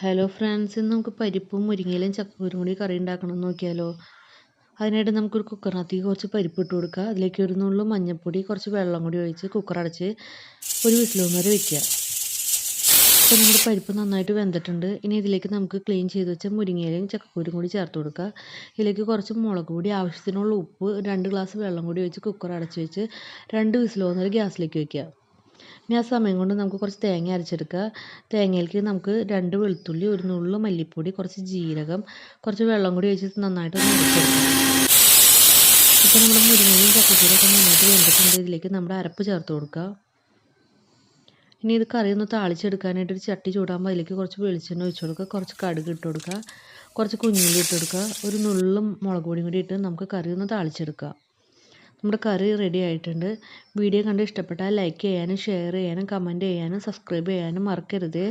Hello friends, ഇന്ന് നമുക്ക് പരിപ്പും മുരിങ്ങയിലും ചക്കക്കുരും കൂടി കറി ഉണ്ടാക്കണം നോക്കിയാലോ. അതിനായിട്ട് നമുക്കൊരു കുക്കറിനകത്തേക്ക് കുറച്ച് പരിപ്പ് ഇട്ട് കൊടുക്കുക. അതിലേക്ക് ഒരു നുള്ളു മഞ്ഞൾപ്പൊടി, കുറച്ച് വെള്ളം കൂടി ഒഴിച്ച് കുക്കർ അടച്ച് ഒരു വിസിലൊന്നും വരെ വെക്കുക. അപ്പോൾ നമ്മുടെ പരിപ്പ് നന്നായിട്ട് വെന്തിട്ടുണ്ട്. ഇനി ഇതിലേക്ക് നമുക്ക് ക്ലീൻ ചെയ്ത് വെച്ച മുരിങ്ങയിലും ചക്കക്കുരും കൂടി ചേർത്ത് കൊടുക്കുക. ഇതിലേക്ക് കുറച്ച് മുളക് പൊടി, ആവശ്യത്തിനുള്ള ഉപ്പ്, 2 ഗ്ലാസ് വെള്ളം കൂടി ഒഴിച്ച് കുക്കർ അടച്ച് വെച്ച് 2 വിസിലൊന്നും വരെ ഗ്യാസിലേക്ക് വയ്ക്കുക. ഇനി ആ സമയം കൊണ്ട് നമുക്ക് കുറച്ച് തേങ്ങ അരച്ചെടുക്കുക. തേങ്ങയിലേക്ക് നമുക്ക് 2 വെളുത്തുള്ളി, ഒരു നുള്ളു മല്ലിപ്പൊടി, കുറച്ച് ജീരകം, കുറച്ച് വെള്ളം കൂടി ഒഴിച്ച് നന്നായിട്ട് ഒന്ന് അരച്ചെടുക്കുക. ഇപ്പോൾ നമ്മുടെ മുരിങ്ങയും ചക്കക്കുരുമൊക്കെ നന്നായിട്ട് വെന്തിട്ടുണ്ട്. ഇതിലേക്ക് നമ്മുടെ അരപ്പ് ചേർത്ത് കൊടുക്കുക. ഇനി ഇത് കറി ഒന്ന് താളിച്ചെടുക്കാനായിട്ട് ഒരു ചട്ടി ചൂടാകുമ്പോൾ അതിലേക്ക് കുറച്ച് വെളിച്ചെണ്ണ ഒഴിച്ച് കൊടുക്കുക, കുറച്ച് കടുക് ഇട്ട് കൊടുക്കുക, കുറച്ച് കുഞ്ഞുള്ളി ഇട്ട് കൊടുക്കുക, ഒരു നുള്ളും മുളക് പൊടിയും കൂടി ഇട്ട് നമുക്ക് കറി ഒന്ന് താളിച്ചെടുക്കുക. നമ്മുടെ കറി റെഡി ആയിട്ടുണ്ട്. വീഡിയോ കണ്ട് ഇഷ്ടപ്പെട്ടാൽ ലൈക്ക് ചെയ്യാനും ഷെയർ ചെയ്യാനും കമൻറ്റ് ചെയ്യാനും സബ്സ്ക്രൈബ് ചെയ്യാനും മറക്കരുത്.